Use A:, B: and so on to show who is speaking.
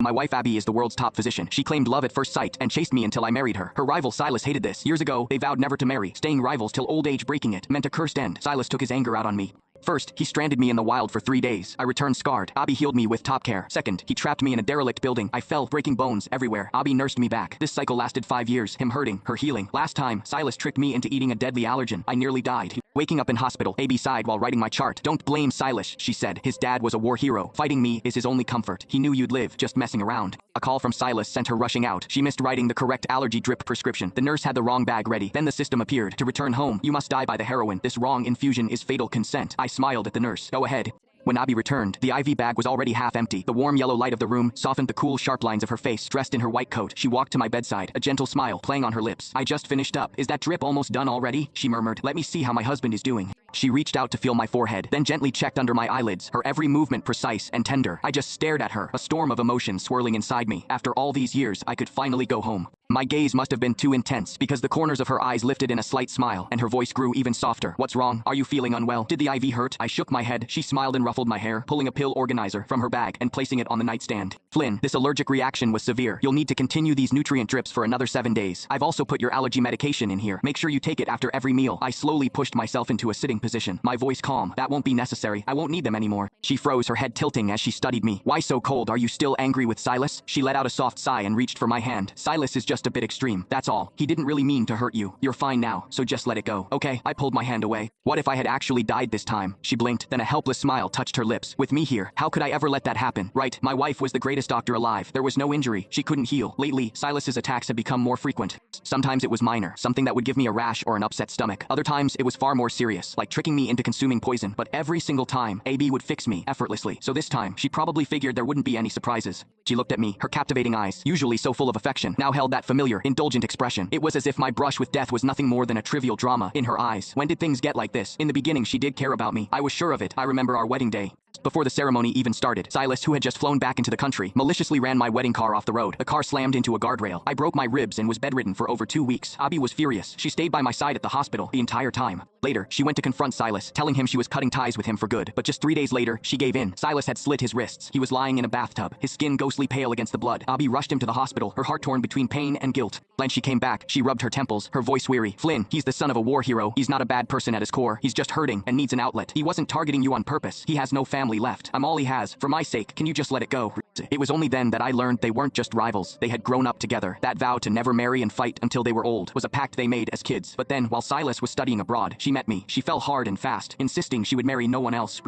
A: My wife Abby is the world's top physician. She claimed love at first sight and chased me until I married her. Her rival Silas hated this. Years ago, they vowed never to marry, staying rivals till old age. Breaking it meant a cursed end. Silas took his anger out on me. First, he stranded me in the wild for 3 days. I returned scarred. Abby healed me with top care. Second, he trapped me in a derelict building. I fell, breaking bones everywhere. Abby nursed me back. This cycle lasted 5 years. Him hurting, her healing. Last time, Silas tricked me into eating a deadly allergen. I nearly died. Waking up in hospital, Abby sighed while writing my chart. Don't blame Silas, she said. His dad was a war hero. Fighting me is his only comfort. He knew you'd live, just messing around. A call from Silas sent her rushing out. She missed writing the correct allergy drip prescription. The nurse had the wrong bag ready. Then the system appeared. To return home, you must die by the heroin. This wrong infusion is fatal. Consent. I smiled at the nurse. Go ahead. When Abby returned, the IV bag was already half empty. The warm yellow light of the room softened the cool, sharp lines of her face. Dressed in her white coat, she walked to my bedside, a gentle smile playing on her lips. I just finished up. Is that drip almost done already? She murmured. Let me see how my husband is doing. She reached out to feel my forehead, then gently checked under my eyelids, her every movement precise and tender. I just stared at her, a storm of emotion swirling inside me. After all these years, I could finally go home. My gaze must have been too intense, because the corners of her eyes lifted in a slight smile, and her voice grew even softer. What's wrong? Are you feeling unwell? Did the IV hurt? I shook my head. She smiled and ruffled my hair, pulling a pill organizer from her bag and placing it on the nightstand. Flynn, this allergic reaction was severe. You'll need to continue these nutrient drips for another 7 days. I've also put your allergy medication in here. Make sure you take it after every meal. I slowly pushed myself into a sitting position, my voice calm. That won't be necessary. I won't need them anymore. She froze, her head tilting as she studied me. Why so cold? Are you still angry with Silas? She let out a soft sigh and reached for my hand. Silas is just a bit extreme. That's all. He didn't really mean to hurt you. You're fine now, so just let it go. Okay, I pulled my hand away. What if I had actually died this time? She blinked, then a helpless smile touched her lips. With me here, how could I ever let that happen? Right, my wife was the greatest doctor alive. There was no injury. She couldn't heal. Lately, Silas's attacks had become more frequent. Sometimes it was minor, something that would give me a rash or an upset stomach. Other times, it was far more serious, like tricking me into consuming poison. But every single time, AB would fix me effortlessly. So this time, she probably figured there wouldn't be any surprises. She looked at me, her captivating eyes, usually so full of affection, now held that familiar, indulgent expression. It was as if my brush with death was nothing more than a trivial drama in her eyes. When did things get like this? In the beginning, she did care about me. I was sure of it. I remember our wedding day. Before the ceremony even started, Silas, who had just flown back into the country, maliciously ran my wedding car off the road. The car slammed into a guardrail. I broke my ribs and was bedridden for over 2 weeks. Abby was furious. She stayed by my side at the hospital the entire time. Later, she went to confront Silas, telling him she was cutting ties with him for good. But just 3 days later, she gave in. Silas had slit his wrists. He was lying in a bathtub, his skin ghostly pale against the blood. Abby rushed him to the hospital, her heart torn between pain and guilt. When she came back, she rubbed her temples, her voice weary. Flynn, he's the son of a war hero. He's not a bad person at his core. He's just hurting and needs an outlet. He wasn't targeting you on purpose. He has no family left. I'm all he has. For my sake, can you just let it go? It was only then that I learned they weren't just rivals. They had grown up together. That vow to never marry and fight until they were old was a pact they made as kids. But then, while Silas was studying abroad, she met me. She fell hard and fast, insisting she would marry no one else.